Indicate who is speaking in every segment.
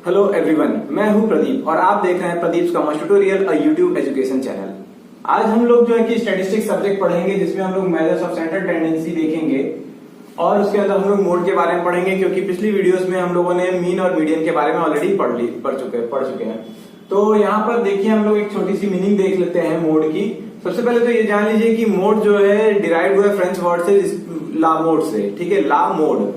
Speaker 1: Hello everyone, मैं हूं प्रदीप और आप देख रहे हैं प्रदीप कॉमर्स ट्यूटोरियल और यूट्यूब एजुकेशन चैनल। आज हम लोग जो है कि स्टैटिस्टिक्स सब्जेक्ट पढ़ेंगे, जिसमें हम लोग मेजर्स ऑफ सेंट्रल टेंडेंसी देखेंगे और उसके अंदर हम लोग मोड के बारे में पढ़ेंगे, क्योंकि पिछली वीडियोस में हम लोगों ने मीन और मीडियन के बारे में ऑलरेडी पढ़ चुके हैं। तो यहाँ पर देखिए हम लोग एक छोटी सी मीनिंग देख लेते हैं मोड की। सबसे पहले तो ये जान लीजिए कि मोड जो है डिराइव हुआ है फ्रेंच वर्ड से, ला मोड से। ठीक है, ला मोड,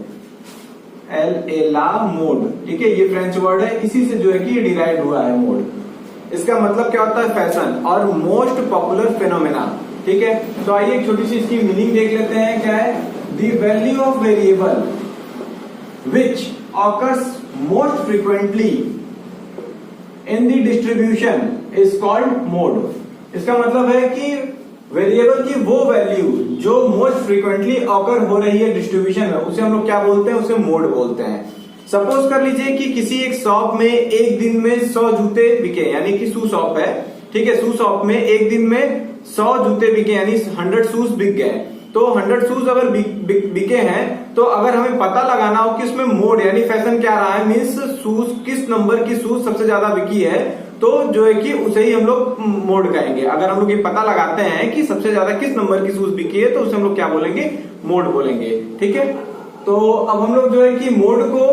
Speaker 1: ला मोड। ठीक है, ये फ्रेंच वर्ड है, इसी से जो है कि ये डिराइव हुआ है मोड। इसका मतलब क्या होता है? फैशन और मोस्ट पॉपुलर फेनोमेना। ठीक है, तो आइए एक छोटी सी इसकी मीनिंग देख लेते हैं। क्या है? The value of variable which occurs most frequently in the distribution is called mode. इसका मतलब है कि वेरिएबल की वो वैल्यू जो मोस्ट फ्रीक्वेंटली ऑकर हो रही है डिस्ट्रीब्यूशन में, उसे हम लोग क्या बोलते हैं? उसे मोड बोलते हैं। सपोज कर लीजिए कि किसी एक शॉप में एक दिन में 100 जूते बिके, यानी कि शू शॉप है। ठीक है, शू शॉप में एक दिन में 100 जूते बिके, यानी 100 शूज बिक गए। तो 100 शूज अगर बिके हैं, तो अगर हमें पता लगाना हो कि उसमें मोड यानी फैशन क्या रहा है, मीन्स शूज किस नंबर की शूज सबसे ज्यादा बिकी है, तो जो है कि उसे ही हम लोग मोड कहेंगे। अगर हम लोग ये पता लगाते हैं कि सबसे ज्यादा किस नंबर की शूज बिकी है, तो उसे हम लोग क्या बोलेंगे? मोड बोलेंगे। ठीक है, तो अब हम लोग जो है कि मोड को,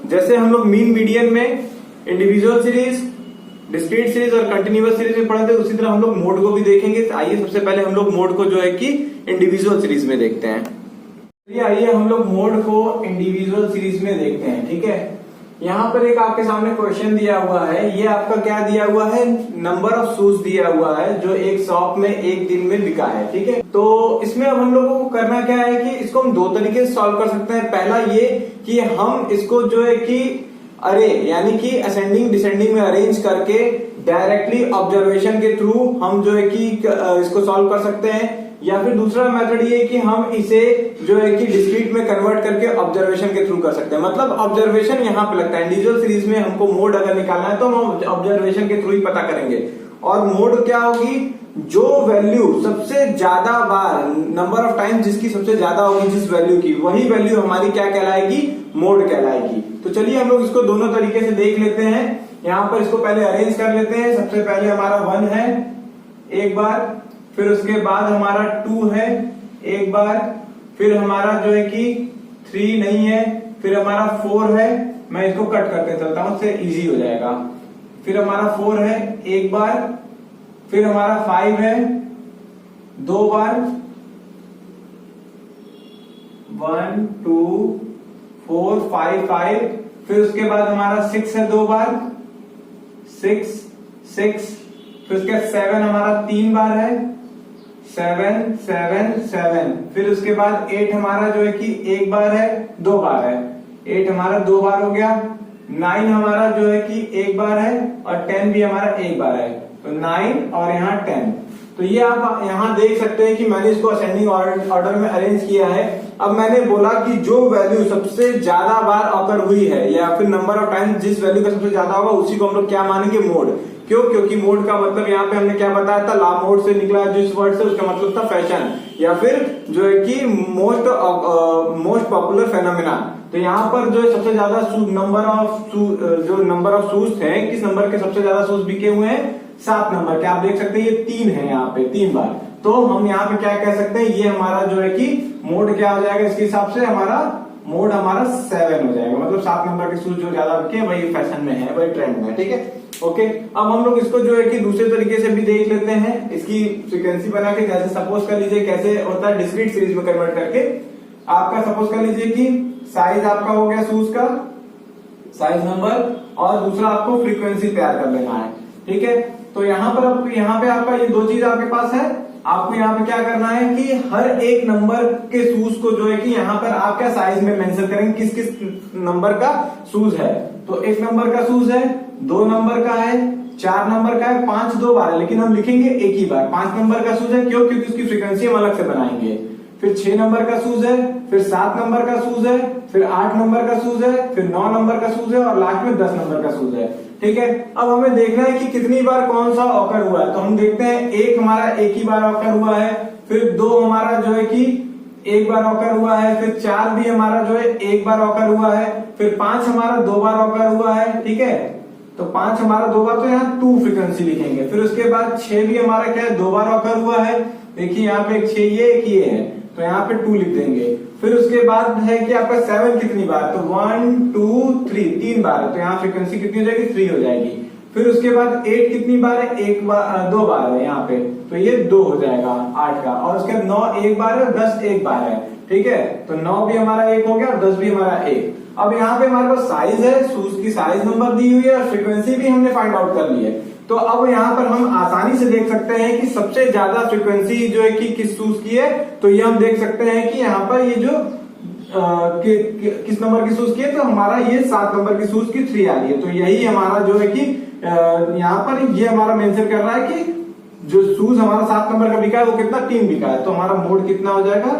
Speaker 1: जैसे हम लोग मीन मीडियन में इंडिविजुअल सीरीज, डिस्क्रीट सीरीज और कंटिन्यूअस सीरीज में पढ़े थे, उसी तरह हम लोग मोड को भी देखेंगे। आइए सबसे पहले हम लोग मोड को जो है कि इंडिविजुअल सीरीज में देखते हैं। आइए हम लोग मोड को इंडिविजुअल सीरीज में देखते हैं। ठीक है, यहाँ पर एक आपके सामने क्वेश्चन दिया हुआ है। ये आपका क्या दिया हुआ है? नंबर ऑफ शूज दिया हुआ है जो एक शॉप में एक दिन में बिका है। ठीक है, तो इसमें अब हम लोगों को करना क्या है कि इसको हम दो तरीके से सॉल्व कर सकते हैं। पहला ये कि हम इसको जो है कि अरे यानी कि असेंडिंग डिसेंडिंग में अरेंज करके डायरेक्टली ऑब्जर्वेशन के थ्रू हम जो है कि इसको सॉल्व कर सकते हैं, या फिर दूसरा मेथड ये कि हम इसे जो है कि डिस्क्रीट में कन्वर्ट करके ऑब्जर्वेशन के थ्रू कर सकते हैं। मतलब ऑब्जर्वेशन यहाँ पे लगता है। इंडिविजुअल सीरीज में हमको मोड अगर निकालना है तो हम ऑब्जर्वेशन के थ्रू ही पता करेंगे। और मोड क्या होगी? जो वैल्यू सबसे ज्यादा बार, नंबर ऑफ टाइम जिसकी सबसे ज्यादा होगी जिस वैल्यू की, वही वैल्यू हमारी क्या कहलाएगी? मोड कहलाएगी। तो चलिए हम लोग इसको दोनों तरीके से देख लेते हैं। यहाँ पर इसको पहले अरेंज कर लेते हैं। सबसे पहले हमारा 1 है एक बार, फिर उसके बाद हमारा 2 है एक बार, फिर हमारा जो है कि 3 नहीं है, फिर हमारा 4 है। मैं इसको कट करके चलता हूं, इससे इजी हो जाएगा। फिर हमारा 4 है एक बार, फिर हमारा 5 है 2 बार, 1 2 4 5 5। फिर उसके बाद हमारा 6 है 2 बार, 6 6। फिर उसके 7 हमारा 3 बार है, 7 7 7। फिर उसके बाद 8 हमारा जो है कि एक बार है 2 बार है, 8 हमारा 2 बार हो गया। 9 हमारा जो है कि एक बार है, और 10 भी हमारा एक बार है। तो 9 और यहाँ 10। तो ये आप यहाँ देख सकते हैं कि मैंने इसको असेंडिंग ऑर्डर में अरेंज किया है। अब मैंने बोला कि जो वैल्यू सबसे ज्यादा बार ऑकर हुई है, या फिर नंबर ऑफ टाइम जिस वैल्यू का सबसे ज्यादा होगा, उसी को हम लोग क्या मानेंगे? मोड। क्यों? क्योंकि मोड का मतलब यहाँ पे हमने क्या बताया था? ला मोड से निकला जिस वर्ड से, उसका मतलब था फैशन, या फिर जो है कि मोस्ट पॉपुलर फेनोमेना। तो यहाँ पर जो सबसे ज्यादा नंबर ऑफ शूज थे, किस नंबर के सबसे ज्यादा शूज बिके हुए हैं? 7 नंबर के। आप देख सकते हैं ये 3 है यहाँ पे, 3 बार। तो हम यहाँ पे क्या कह सकते हैं? ये हमारा जो है कि मोड क्या हो जाएगा? इसके हिसाब से हमारा मोड हमारा 7 हो जाएगा। मतलब 7 नंबर के शूज जो ज्यादा बिके वही फैशन में है, वही ट्रेंड में है। ठीक है, ओके। अब हम लोग इसको जो है कि दूसरे तरीके से भी देख लेते हैं, इसकी फ्रीक्वेंसी बना के। जैसे सपोज कर लीजिए कैसे होता है डिस्क्रीट सीरीज में कन्वर्ट करके। आपका सपोज कर लीजिए कि साइज आपका हो गया शूज का, साइज नंबर, और दूसरा आपको फ्रीक्वेंसी तैयार कर लेना है। ठीक है, तो यहाँ पे आपका ये 2 चीज आपके पास है। आपको यहाँ पे क्या करना है कि हर एक नंबर के शूज को जो है कि यहाँ पर आप क्या साइज में मेंशन करेंगे, किस किस नंबर का शूज है। तो 1 नंबर का शूज है, 2 नंबर का है, 4 नंबर का है, 5 2 बार है, लेकिन हम लिखेंगे एक ही बार। 5 नंबर का शूज है, क्यों? क्योंकि उसकी फ्रीक्वेंसी हम अलग से बनाएंगे। फिर 6 नंबर का शूज है, फिर 7 नंबर का शूज है, फिर 8 नंबर का शूज है, फिर 9 नंबर का शूज है, और लास्ट में 10 नंबर का शूज है। ठीक है, अब हमें देखना है कि कितनी बार कौन सा ऑकर हुआ है। तो हम देखते हैं, 1 हमारा एक ही बार ऑकर हुआ है, फिर 2 हमारा जो है कि एक बार ऑकर हुआ है, फिर 4 भी हमारा जो है एक बार ऑकर हुआ है, फिर 5 हमारा 2 बार ऑकर हुआ है, ठीक है, तो 5 हमारा 2 बार, तो यहाँ 2 फ्रीक्वेंसी लिखेंगे। फिर उसके बाद 6 भी हमारा क्या है, 2 बार ऑकर हुआ है, देखिए यहाँ पे एक 6 एक ये है, तो यहाँ पे 2 लिख देंगे। फिर उसके बाद है कि आपका 7 कितनी बार, तो 1 2 3 3 बार है, तो यहाँ फ्रीक्वेंसी कितनी हो जाएगी, 3 हो जाएगी। फिर उसके बाद 8 कितनी बार है, 1 बार 2 बार है यहाँ पे, तो ये 2 हो जाएगा 8 का। और उसके बाद 9 1 बार है, 10 1 बार है, ठीक है, तो 9 भी हमारा 1 हो गया और 10 भी हमारा 1। अब यहाँ पे हमारे पास साइज है, शूज की साइज नंबर दी हुई है और फ्रीक्वेंसी भी हमने फाइंड आउट कर ली है। तो अब यहाँ पर हम आसानी से देख सकते हैं कि सबसे ज्यादा फ्रीक्वेंसी जो है कि किस शूज की है, तो ये हम देख सकते हैं कि यहाँ पर ये जो किस नंबर की शूज की है, तो हमारा ये 7 नंबर की शूज की 3 आ रही है। तो यही हमारा जो है कि यहाँ पर ये हमारा मेंशन कर रहा है कि जो शूज हमारा 7 नंबर का बिका है वो कितना 3 बिका है, तो हमारा मोड कितना हो जाएगा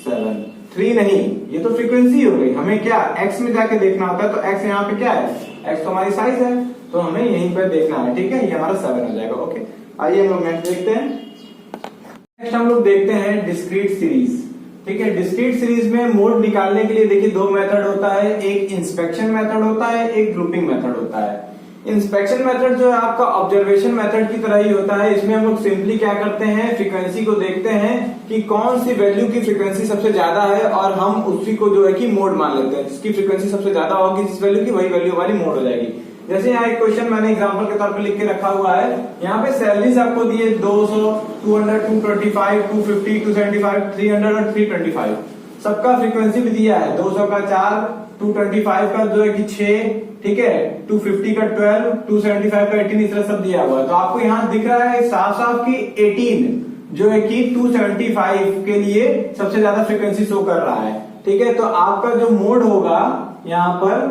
Speaker 1: 7। 3 नहीं, ये तो फ्रीक्वेंसी हो गई, हमें क्या एक्स में जाके देखना होता है, तो एक्स यहाँ पे क्या है, एक्स तो हमारी साइज है, तो हमें यहीं पर देखना है, ठीक है, ये हमारा 7 हो जाएगा। ओके, आइए हम लोग नेक्स्ट देखते हैं। नेक्स्ट हम लोग देखते हैं डिस्क्रीट सीरीज, ठीक है। डिस्क्रीट सीरीज में मोड निकालने के लिए देखिए 2 मेथड होता है, एक इंस्पेक्शन मेथड होता है, एक ग्रुपिंग मेथड होता है। इंस्पेक्शन मेथड जो है आपका ऑब्जर्वेशन मेथड की तरह ही होता है। इसमें हम लोग सिंपली क्या करते हैं, फ्रीक्वेंसी को देखते हैं कि कौन सी वैल्यू की फ्रीक्वेंसी सबसे ज्यादा है और हम उसी को जो है कि मोड मान लेते हैं। जिसकी फ्रीक्वेंसी सबसे ज्यादा होगी जिस वैल्यू की, वही वैल्यू हमारी मोड हो जाएगी। जैसे यहाँ एक क्वेश्चन मैंने एग्जांपल के तौर पे लिख के रखा हुआ है, यहाँ पे सैलरीज आपको दी है 200, 200, 225, 250, 275, 300 और 325। सबका फ्रीक्वेंसी भी दिया है, 200 का 4, 225 का जो है कि 6, ठीक है, 250 का 12, 275 का 18, इस तरह सब दिया हुआ है। तो आपको यहाँ दिख रहा है साफ साफ कि 18 जो है कि 275 के लिए सबसे ज्यादा फ्रीक्वेंसी शो कर रहा है, ठीक है। तो आपका जो मोड होगा यहाँ पर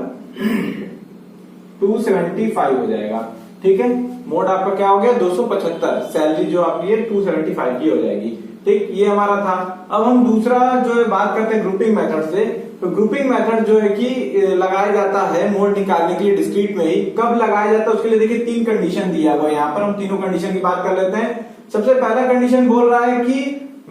Speaker 1: 275 हो जाएगा, ठीक है। मोड आपका क्या हो गया 275, सैलरी जो आपकी है 275 की हो जाएगी, ठीक, ये हमारा था। अब हम दूसरा जो है बात करते हैं ग्रुपिंग मेथड से। तो ग्रुपिंग मेथड जो है कि लगाया जाता है मोड निकालने के लिए डिस्क्रीट में ही। कब लगाया जाता है उसके लिए देखिए 3 कंडीशन दिया हुआ है, यहाँ पर हम तीनों कंडीशन की बात कर लेते हैं। सबसे पहला कंडीशन बोल रहा है कि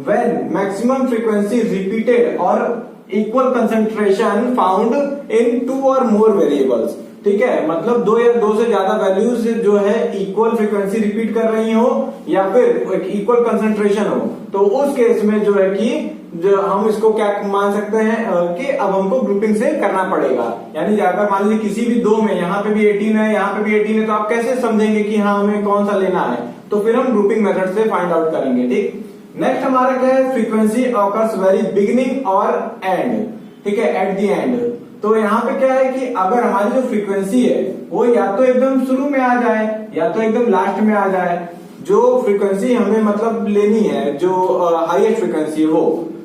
Speaker 1: व्हेन मैक्सिमम फ्रीक्वेंसी रिपीटेड और इक्वल कंसेंट्रेशन फाउंड इन 2 और मोर वेरिएबल्स, ठीक है, मतलब 2 या 2 से ज्यादा वैल्यूज जो है इक्वल फ्रीक्वेंसी रिपीट कर रही हो या फिर इक्वल कंसेंट्रेशन हो, तो उस केस में जो है कि जो हम इसको क्या मान सकते हैं कि अब हमको ग्रुपिंग से करना पड़ेगा। यानी अगर मान लीजिए किसी भी 2 में, यहाँ पे भी 18 है, यहाँ पे भी 18 है, तो आप कैसे समझेंगे कि हाँ हमें कौन सा लेना है, तो फिर हम ग्रुपिंग मेथड से फाइंड आउट करेंगे, ठीक। नेक्स्ट हमारा क्या है, फ्रीक्वेंसी ऑकर्स वेरी बिगिनिंग और एंड, ठीक है, एट द एंड। तो यहाँ पे क्या है कि अगर हमारी जो फ्रीक्वेंसी है वो या तो एकदम शुरू में आ जाए या तो एकदम लास्ट में आ जाए। जो फ्रीक्वेंसी हमें मतलब लेनी है, जो हाईएस्ट फ्रीक्वेंसी हो,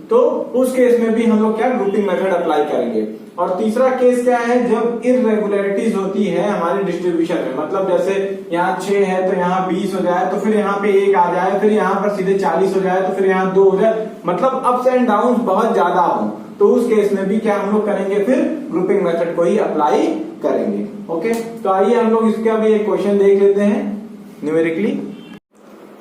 Speaker 1: तो उस केस में भी हम लोग क्या ग्रुपिंग मेथड अप्लाई करेंगे। और तीसरा केस क्या है, जब इररेगुलरिटीज होती है हमारे डिस्ट्रीब्यूशन में, मतलब जैसे यहाँ 6 है तो यहाँ 20 हो जाए, तो फिर यहाँ पे 1 आ जाए, फिर यहाँ पर सीधे 40 हो जाए, तो फिर यहाँ 2 हो जाए, मतलब अप्स एंड डाउन बहुत ज्यादा हो, तो उस केस में भी क्या हम लोग करेंगे, फिर ग्रुपिंग मेथड को ही अप्लाई करेंगे। ओके, तो आइए हम लोग इसका भी एक क्वेश्चन देख लेते हैं न्यूमेरिकली।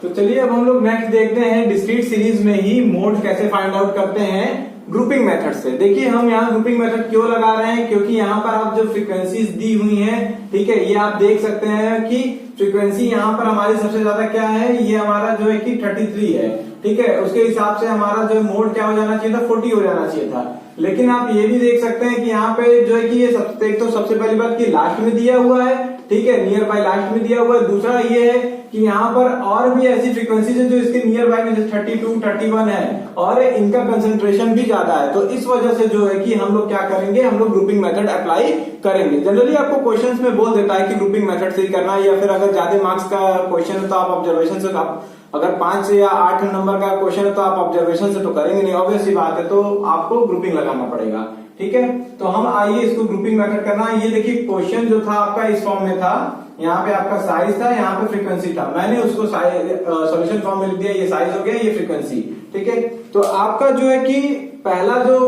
Speaker 1: तो चलिए अब हम लोग नेक्स्ट देखते हैं डिस्क्रीट सीरीज में ही मोड कैसे फाइंड आउट करते हैं ग्रुपिंग मेथड से। देखिए हम यहाँ ग्रुपिंग मेथड क्यों लगा रहे हैं, क्योंकि यहाँ पर आप जो फ्रीक्वेंसीज दी हुई हैं, ठीक है, ये आप देख सकते हैं कि फ्रीक्वेंसी यहाँ पर हमारी सबसे ज्यादा क्या है, ये हमारा जो है कि 33 है, ठीक है। उसके हिसाब से हमारा जो मोड क्या हो जाना चाहिए था, 40 हो जाना चाहिए था। लेकिन आप ये भी देख सकते हैं कि यहाँ पे जो है कि ये तो सबसे पहली बात कि लास्ट में दिया हुआ है, ठीक है, नियर बाय लास्ट में दिया हुआ है। दूसरा ये है कि यहाँ पर और भी ऐसी फ्रीक्वेंसीज है जो इसके नियर बाय में, जैसे 32, 31 है और इनका कंसेंट्रेशन भी ज्यादा है। तो इस वजह से जो है कि हम लोग क्या करेंगे, हम लोग ग्रुपिंग मेथड अप्लाई करेंगे। जनरली आपको क्वेश्चंस में बोल देता है कि ग्रुपिंग मेथड से ही करना है, या फिर अगर ज्यादा मार्क्स का क्वेश्चन है तो आप ऑब्जर्वेशन से, आप अगर 5 या 8 नंबर का क्वेश्चन है तो आप ऑब्जर्वेशन से तो करेंगे नहीं, ऑब्वियस सी बात है, तो आपको ग्रुपिंग लगाना पड़ेगा, ठीक है। तो हम आइए इसको ग्रुपिंग मेथड करना है। ये देखिए क्वेश्चन जो था आपका इस फॉर्म में था, यहाँ पे आपका साइज था, यहाँ पे फ्रीक्वेंसी था, मैंने उसको सॉल्यूशन फॉर्म में लिख दिया, ये साइज हो गया, ये फ्रीक्वेंसी, ठीक है। तो आपका जो है कि पहला जो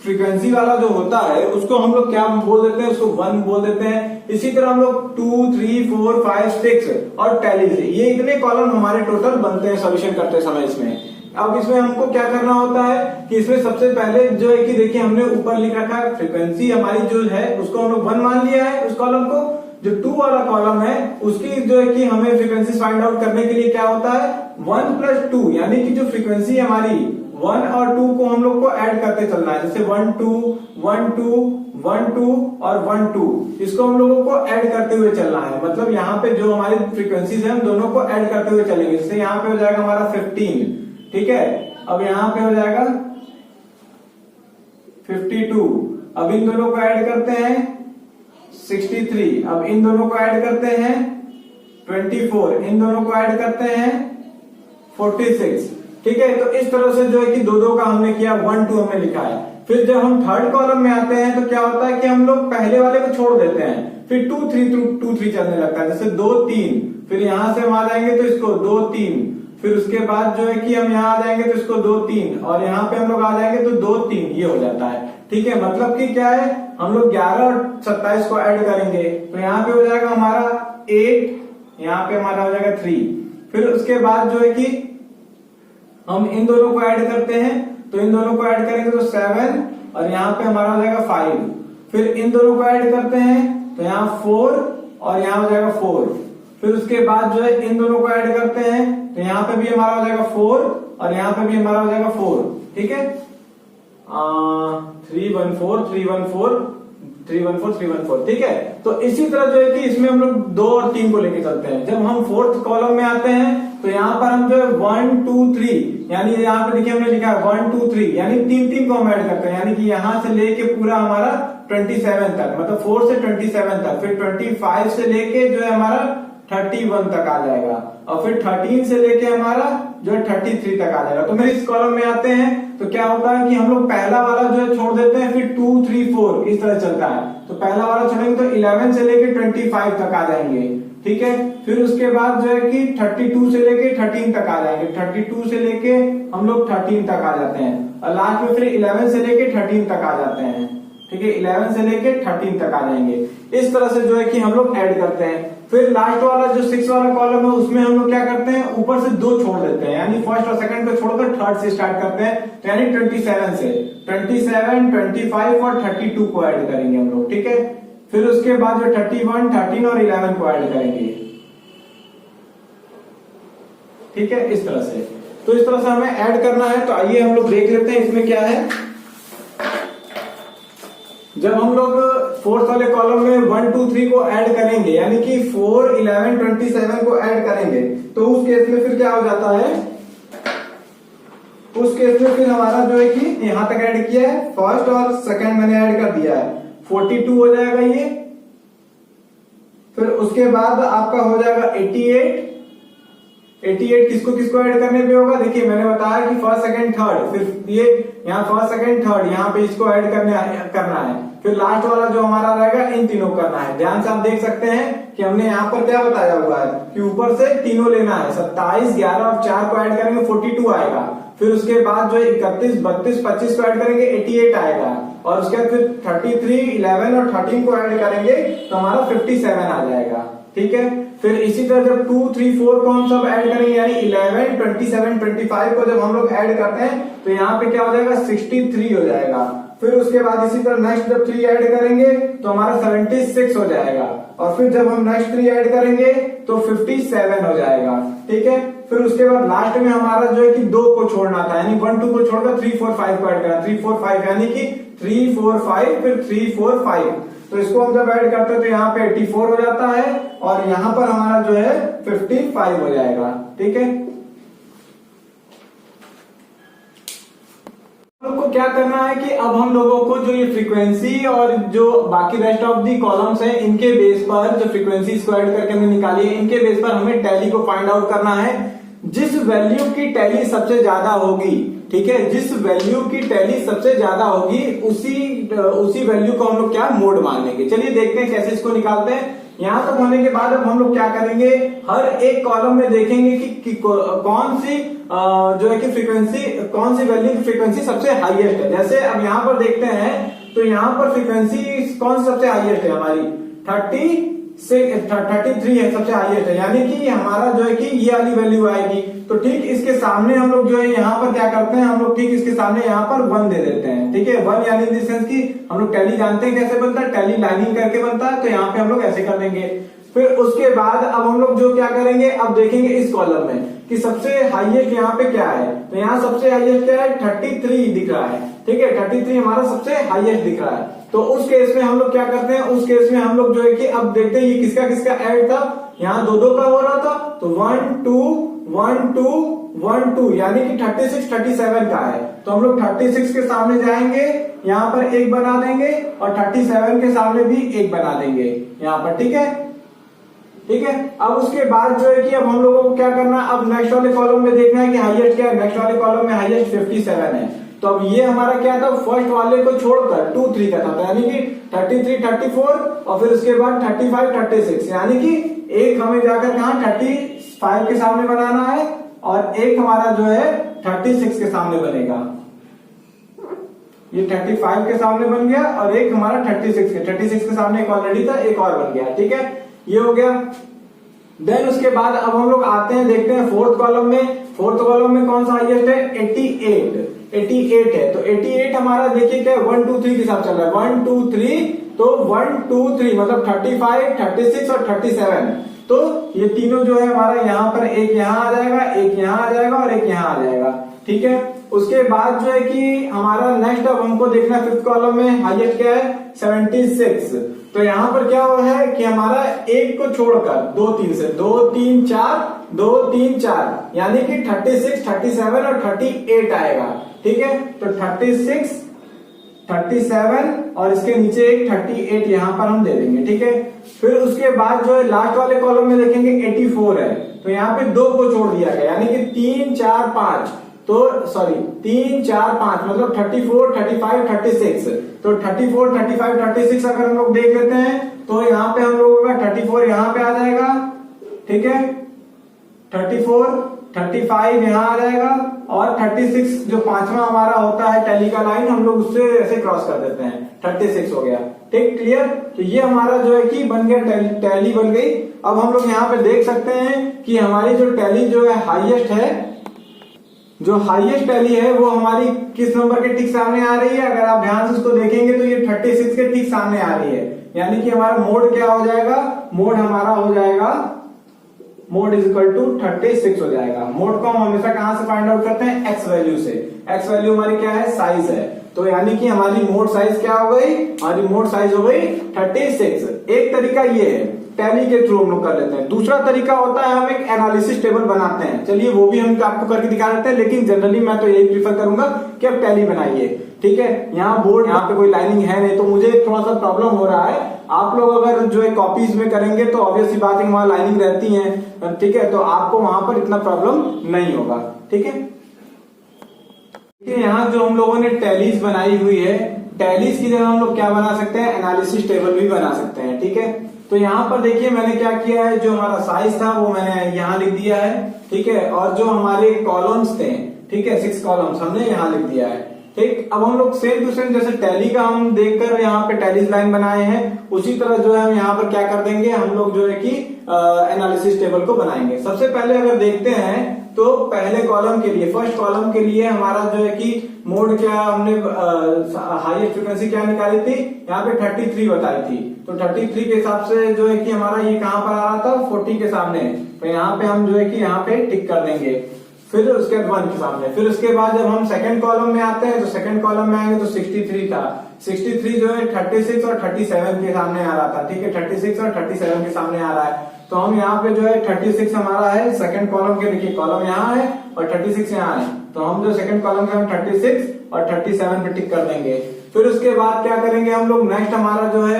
Speaker 1: फ्रीक्वेंसी वाला जो होता है उसको हम लोग क्या बोल देते हैं, उसको 1 बोल देते हैं। इसी तरह हम लोग 2, 3, 4, 5, 6 और टैली से, ये इतने कॉलम हमारे टोटल बनते हैं सॉल्यूशन करते समय। इसमें अब इसमें हमको क्या करना होता है कि इसमें सबसे पहले जो है कि देखिए हमने ऊपर लिख रखा है फ्रीक्वेंसी हमारी जो है उसको हम लोग 1 मान लिया है उस कॉलम को। जो 2 वाला कॉलम है उसकी जो है कि हमें फ्रीक्वेंसी फाइंड आउट करने के लिए क्या होता है 1 + 2, यानी कि जो फ्रीक्वेंसी हमारी 1 और 2 को हम लोग को ऐड करते चलना है, जैसे 1 2 1 2 1 2 और 1 2, इसको हम लोगों को ऐड करते हुए चलना है। मतलब यहाँ पे जो हमारी फ्रीक्वेंसीज है हम दोनों को ऐड करते हुए चलेंगे। जैसे यहाँ पे हो जाएगा हमारा 15, ठीक है। अब यहाँ पे हो जाएगा 52, अब इन दोनों को ऐड करते हैं 63, अब इन दोनों को ऐड करते हैं 24, इन दोनों को ऐड करते हैं 46, ठीक है। तो इस तरह से जो है कि 2 का हमने किया, 1 2 हमने लिखा है। फिर जब हम थर्ड कॉलम में आते हैं तो क्या होता है कि हम लोग पहले वाले को छोड़ देते हैं, फिर 2 3 चलने लगता है, जैसे 2 3, फिर यहां से हम आ जाएंगे तो इसको 2 3, फिर उसके बाद जो है कि हम यहाँ आ जाएंगे तो इसको 2 3, और यहाँ पे हम लोग आ जाएंगे तो 2 3, ये हो जाता है, ठीक है। मतलब कि क्या है, हम लोग 11 और 27 को ऐड करेंगे तो यहाँ पे हो जाएगा हमारा 8, यहाँ पे हमारा हो जाएगा 3, फिर उसके बाद जो है कि हम इन दोनों को ऐड करते हैं, तो इन दोनों को ऐड करेंगे तो 7, और यहाँ पे हमारा हो जाएगा 5, फिर इन दोनों को ऐड करते हैं तो यहाँ 4 और यहाँ हो जाएगा 4, फिर उसके बाद जो है इन दोनों को ऐड करते हैं तो यहाँ पे भी हमारा हो जाएगा 4 और यहाँ पे भी हमारा हो जाएगा 4, ठीक है। 3 1 4 3 1 4 3 1 4 3 1 4, ठीक है। तो इसी तरह जो है कि इसमें हम लोग 2 और 3 को लेके चलते हैं। जब हम 4th कॉलम में आते हैं तो यहाँ पर हम जो है 1 2 3, यानी यहाँ पे देखिए हमने लिखा है 1 2 3, यानी 3 को हम ऐड करते हैं, यानी कि यहाँ से लेके पूरा हमारा 27 तक, मतलब 4 से 27 तक, फिर 25 से लेके जो है हमारा 31 तक आ जाएगा, और फिर 13 से लेके हमारा जो है 33 तक आ जाएगा। तो मेरे इस कॉलम में आते हैं तो क्या होता है कि हम लोग पहला वाला जो है छोड़ देते हैं, फिर 2 3 4 इस तरह चलता है। तो पहला वाला छोड़ेंगे तो 11 से लेके 25 तक आ जाएंगे, ठीक है। फिर उसके बाद जो है कि 32 से लेके 13 तक आ जाएंगे, 32 से लेके हम लोग 13 तक आ जाते हैं, और लास्ट में फिर 11 से लेके 13 तक आ जाते हैं, ठीक है। 11 से लेके 13 तक आ जाएंगे। इस तरह से जो है कि हम लोग ऐड करते हैं। फिर लास्ट वाला जो 6 वाला कॉलम है उसमें हम लोग क्या करते हैं, ऊपर से 2 छोड़ देते हैं, यानी फर्स्ट और सेकंड को छोड़कर थर्ड से स्टार्ट करते हैं, तो यानी 27 से 27 25 और 32 को ऐड करेंगे हम लोग, ठीक है। फिर उसके बाद जो 31 13 और 11 को ऐड करेंगे, ठीक है, इस तरह से। तो इस तरह से हमें ऐड करना है। तो आइए हम लोग देख लेते हैं इसमें क्या है। जब हम लोग 4th वाले कॉलम में 1 2 3 को ऐड करेंगे, यानी कि 4 11 27 को ऐड करेंगे, तो उस केस में फिर क्या हो जाता है, उस केस में फिर हमारा जो है कि यहां तक ऐड किया है, फर्स्ट और सेकंड मैंने ऐड कर दिया है, 42 हो जाएगा ये। फिर उसके बाद आपका हो जाएगा 88 किसको किसको ऐड करने पे होगा, देखिए मैंने बताया कि फर्स्ट सेकंड थर्ड, फिर ये यहाँ फर्स्ट सेकंड थर्ड यहाँ पे इसको ऐड करना है, फिर लास्ट वाला जो हमारा रहेगा इन तीनों करना है। ध्यान से आप देख सकते हैं कि हमने यहाँ पर क्या बताया हुआ है कि ऊपर से तीनों लेना है, 27 11 और 4 को ऐड करेंगे 42 आएगा, फिर उसके बाद जो 31 32 25 को ऐड करेंगे 88 आएगा, और उसके बाद फिर 33 11 और 13 को ऐड करेंगे तो हमारा 57 आ जाएगा, ठीक है। फिर इसी तरह जब 2 3 4 को हम सब ऐड करेंगे, यानी 11 27 25 को जब हम लोग ऐड करते हैं तो यहाँ पे क्या हो जाएगा 63 हो जाएगा। फिर उसके बाद इसी तरह नेक्स्ट जब 3 ऐड करेंगे तो हमारा 76 हो जाएगा, और फिर जब हम नेक्स्ट 3 ऐड करेंगे तो 57 हो जाएगा, ठीक है। फिर उसके बाद लास्ट में हमारा जो है कि 2 को छोड़ना था, यानी 1 2 को छोड़कर 3 4 5 को ऐड करना, 3 4 5 यानी कि 3 4 5 फिर 3 4 5, तो इसको हम जब ऐड करते हैं तो यहाँ पे 84 हो जाता है, और यहाँ पर हमारा जो है 55 हो जाएगा, ठीक है। हम लोग को क्या करना है कि अब हम लोगों को जो ये फ्रीक्वेंसी और जो बाकी रेस्ट ऑफ दी कॉलम्स हैं इनके बेस पर जो फ्रीक्वेंसी को ऐड करके हमने निकाली है, इनके बेस पर हमें टैली को फाइंड आउट करना है। जिस वैल्यू की टैली सबसे ज्यादा होगी, ठीक है, जिस वैल्यू की टैली सबसे ज्यादा होगी उसी वैल्यू को हम लोग क्या मोड मान लेंगे। चलिए देखते हैं कैसे इसको निकालते हैं। यहां तक होने के बाद अब हम लोग क्या करेंगे, हर एक कॉलम में देखेंगे कि कौन सी जो है कि फ्रीक्वेंसी, कौन सी वैल्यू की फ्रीक्वेंसी सबसे हाईएस्ट है। जैसे अब यहाँ पर देखते हैं तो यहाँ पर फ्रीक्वेंसी कौन सी सबसे हाईएस्ट है हमारी, 33 है, सबसे हाईएस्ट है, यानी कि हमारा जो है कि ये वाली वैल्यू आएगी। तो ठीक इसके सामने हम लोग जो है यहाँ पर क्या करते हैं, हम लोग ठीक इसके सामने यहाँ पर 1 दे देते हैं। ठीक है, 1 यानी इन द सेंस कि हम लोग टैली जानते हैं कैसे बनता है, टैली लाइनिंग करके बनता है, तो यहाँ पे हम लोग ऐसे कर देंगे। फिर उसके बाद अब हम लोग जो क्या करेंगे, अब देखेंगे इस कॉलम में कि सबसे हाईएस्ट यहाँ पे क्या है। तो यहाँ सबसे हाईएस्ट क्या है, 33 दिख रहा है। ठीक है, 33 हमारा सबसे हाईएस्ट दिख रहा है। तो उस केस में हम लोग क्या करते हैं, उस केस में हम लोग जो है कि अब देखते हैं ये किसका किसका ऐड था। यहाँ 2 का हो रहा था, तो 1 2 1 2 1 2 यानी कि 36 37 का है। तो हम लोग 36 के सामने जाएंगे, यहाँ पर 1 बना देंगे और 37 के सामने भी 1 बना देंगे यहाँ पर। ठीक है, ठीक है। अब उसके बाद जो है कि अब हम लोगों को क्या करना है, अब नेक्स्ट वाले कॉलम में देखना है कि हाईएस्ट क्या है। नेक्स्ट वाले कॉलम में हाईएस्ट 57 है। तो अब ये हमारा क्या था, फर्स्ट वाले को छोड़कर 2 3 का था, तो यानी कि 33 34 और फिर उसके बाद 35 36, यानी कि एक हमें जाकर कहा 35 के सामने बनाना है और एक हमारा जो है 36 के सामने बनेगा। ये 35 के सामने बन गया और एक हमारा 36 के सामने एक ऑलरेडी था, एक और बन गया। ठीक है, ये हो गया। देन उसके बाद अब हम लोग आते हैं, देखते हैं फोर्थ कॉलम में। फोर्थ कॉलम में कौन सा हाईएस्ट है, 88 है। तो 88 हमारा देखिए क्या 1 2 3 के साथ चल रहा है, 1 2 3, तो 1 2 3 मतलब 35 36 और 37। तो ये तीनों जो है हमारा यहाँ पर एक यहाँ आ जाएगा, एक यहाँ आ जाएगा और एक यहाँ आ जाएगा। ठीक है, उसके बाद जो है कि हमारा नेक्स्ट अब हमको देखना है फिफ्थ कॉलम में हाईएस्ट क्या है, 76। तो यहाँ पर क्या हुआ है कि हमारा एक को छोड़कर 2 3 से 2 3 4 2 3 4 यानी कि 36 37 और 38 आएगा। ठीक है, तो 36 37 और इसके नीचे एक 38 यहाँ पर हम दे देंगे। ठीक है, फिर उसके बाद जो है लास्ट वाले कॉलम में देखेंगे 84 है। तो यहाँ पे 2 को छोड़ दिया गया, यानी कि 3 4 5, तो सॉरी 3 4 5 मतलब 34 35 36। तो 34 35 36 अगर हम लोग देख लेते हैं तो यहाँ पे हम लोगों का 34 यहाँ पे आ जाएगा। ठीक है, 34 35 यहाँ आ जाएगा और 36 जो पांचवा हमारा होता है टैली का लाइन, हम लोग उससे ऐसे क्रॉस कर देते हैं, 36 हो गया। ठीक, क्लियर। तो ये हमारा जो है कि बन गया, टैली बन गई। अब हम लोग यहाँ पे देख सकते हैं कि हमारी जो टैली जो है हाईएस्ट है, जो हाईएस्ट टैली है वो हमारी किस नंबर के ठीक सामने आ रही है। अगर आप ध्यान से उसको देखेंगे तो ये 36 के ठीक सामने आ रही है, यानी कि हमारा मोड क्या हो जाएगा, मोड हमारा हो जाएगा मोड इज इक्वल टू 36 हो जाएगा। मोड को हम हमेशा कहां से फाइंड आउट करते हैं, एक्स वैल्यू से। एक्स वैल्यू हमारी क्या है, साइज है। तो यानी कि हमारी मोड साइज क्या हो गई, हमारी मोड साइज हो गई 36। एक तरीका ये है, टैली के थ्रू हम लोग कर लेते हैं। दूसरा तरीका होता है हम एक एनालिसिस टेबल बनाते हैं। चलिए वो भी हम आपको करके दिखा देते हैं, लेकिन जनरली मैं तो यही प्रीफर करूंगा कि आप टैली बनाइए। ठीक है, यहाँ बोर्ड, यहाँ पे कोई लाइनिंग है नहीं, तो मुझे थोड़ा सा प्रॉब्लम हो रहा है। आप लोग अगर जो है कॉपीज में करेंगे तो ऑब्वियसली बात है वहां लाइनिंग रहती है। ठीक है, तो आपको वहां पर इतना प्रॉब्लम नहीं होगा। ठीक है, यहाँ जो हम लोगों ने टैलीज बनाई हुई है, टैलीज की जगह हम लोग क्या बना सकते हैं, एनालिसिस टेबल भी बना सकते हैं। ठीक है, तो यहाँ पर देखिए मैंने क्या किया है, जो हमारा साइज था वो मैंने यहाँ लिख दिया है। ठीक है, और जो हमारे कॉलम्स थे, ठीक है 6 कॉलम्स हमने यहाँ लिख दिया है। ठीक, अब हम लोग सेम टू सेम जैसे टैली का हम देखकर यहाँ पे टैलीज लाइन बनाए हैं, उसी तरह जो है हम यहाँ पर क्या कर देंगे, हम लोग जो है कि एनालिसिस टेबल को बनाएंगे। सबसे पहले अगर देखते हैं तो पहले कॉलम के लिए, फर्स्ट कॉलम के लिए हमारा जो है कि मोड क्या, हमने हाईएस्ट फ्रीक्वेंसी क्या निकाली थी, यहाँ पे 33 बताई थी। तो 33 के हिसाब से जो है कि हमारा ये कहाँ पर आ रहा था, 40 के सामने। तो यहाँ पे हम जो है कि यहाँ पे टिक कर देंगे, फिर उसके बाद 1 के सामने। फिर उसके बाद जब हम सेकंड कॉलम में आते हैं तो सेकंड कॉलम में आएंगे तो 63 था। 63 जो है 36 और 37 के सामने आ रहा था। ठीक है, 36 और 37 के सामने आ रहा है। तो हम यहाँ पे जो है 36 हमारा है सेकंड कॉलम के, देखिए कॉलम यहाँ है और 36 यहाँ है। तो हम जो सेकंड कॉलम के हम 36 और 37 पे टिक कर देंगे। फिर उसके बाद क्या करेंगे हम लोग, नेक्स्ट हमारा जो है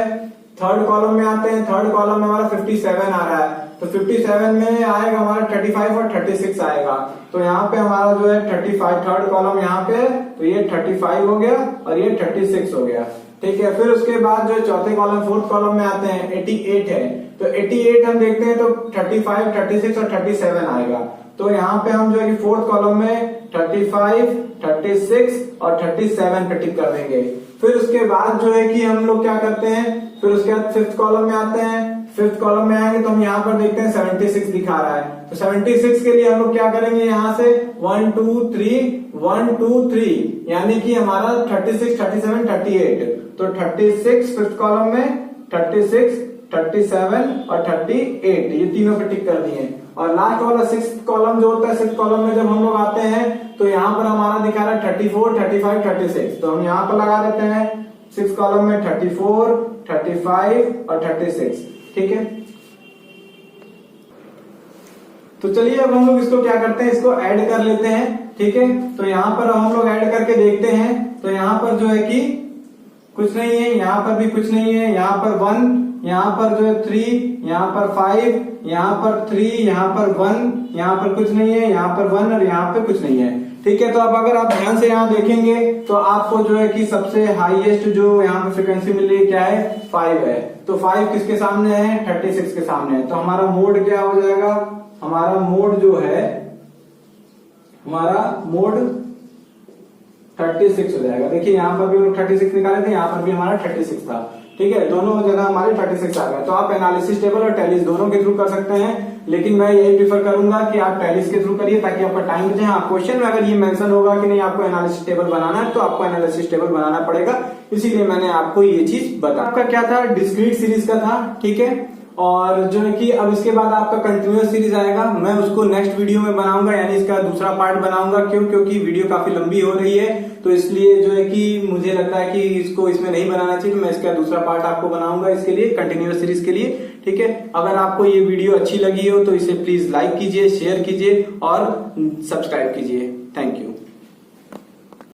Speaker 1: थर्ड कॉलम में आते हैं। थर्ड कॉलम में हमारा 57 आ रहा है, तो 57 में आएगा हमारा 35 और 36 आएगा। तो यहाँ पे हमारा जो है 35 थर्ड कॉलम यहाँ पे है, तो ये 35 हो गया और ये 36 हो गया। ठीक है, फिर उसके बाद जो है चौथे कॉलम फोर्थ कॉलम में आते हैं, 88 है। तो 88 हम देखते हैं तो 35 36 और 37 आएगा। तो यहाँ पे हम जो है कि फोर्थ कॉलम में 35 36 और 37 पे टिक कर देंगे। फिर उसके बाद जो है कि हम लोग क्या करते हैं, फिर उसके बाद फिफ्थ कॉलम में आते हैं। फिफ्थ कॉलम में आएंगे तो हम यहाँ पर देखते हैं 76 दिखा रहा है, तो 76 के लिए हम लोग क्या करेंगे, यहाँ से 1 2 3 1 2 3 यानी कि हमारा 36 37 38, तो 36 फिफ्थ कॉलम में, 36 37 और 38 ये तीनों पे टिक कर दिए। और लास्ट वाला सिक्स कॉलम जो होता है, सिक्स कॉलम में जब हम लोग आते हैं तो यहाँ पर हमारा दिखा रहा है 34 35 36, तो हम यहाँ पर लगा देते हैं सिक्स कॉलम में 34 35 और 36, ठीक है। तो चलिए अब हम लोग इसको क्या करते हैं, इसको ऐड कर लेते हैं, ठीक है। तो यहाँ पर हम लोग ऐड करके देखते हैं, तो यहाँ पर जो है कि कुछ नहीं है, यहाँ पर भी कुछ नहीं है, यहाँ पर 1, यहाँ पर जो है 3, यहाँ पर 5, यहाँ पर 3, यहाँ पर 1, यहाँ पर कुछ नहीं है, यहाँ पर 1 और यहाँ पे कुछ नहीं है, ठीक है। तो अब अगर आप ध्यान से यहाँ देखेंगे तो आपको जो है कि सबसे हाईएस्ट जो यहाँ पे फ्रिक्वेंसी मिल रही है क्या है, 5 है। तो 5 किसके सामने है, 36 के सामने है। तो हमारा मोड क्या हो जाएगा, हमारा मोड जो है, हमारा मोड 36 हो जाएगा। देखिए यहाँ पर भी हम 36 निकाले थे, यहाँ पर भी हमारा 36 था, ठीक है। दोनों जगह हमारे 36 आ गए। तो आप एनालिसिस टेबल और टैलीज दोनों के थ्रू कर सकते हैं, लेकिन मैं यही प्रीफर करूंगा कि आप टैलीज के थ्रू करिए ताकि आपका टाइम बचे। हाँ, क्वेश्चन में अगर ये मेंशन होगा कि नहीं आपको एनालिसिस टेबल बनाना है, तो आपको एनालिसिस टेबल बनाना पड़ेगा, इसीलिए मैंने आपको ये चीज बताया। आपका क्या था, डिस्क्रीट सीरीज का था, ठीक है। और जो है कि अब इसके बाद आपका कंटिन्यूअस सीरीज आएगा, मैं उसको नेक्स्ट वीडियो में बनाऊंगा, यानी इसका दूसरा पार्ट बनाऊंगा। क्यों, क्योंकि वीडियो काफी लंबी हो रही है, तो इसलिए जो है कि मुझे लगता है कि इसको इसमें नहीं बनाना चाहिए। मैं इसका दूसरा पार्ट आपको बनाऊंगा इसके लिए, कंटिन्यूअस सीरीज के लिए, ठीक है। अगर आपको ये वीडियो अच्छी लगी हो तो इसे प्लीज लाइक कीजिए, शेयर कीजिए और सब्सक्राइब कीजिए। Thank you.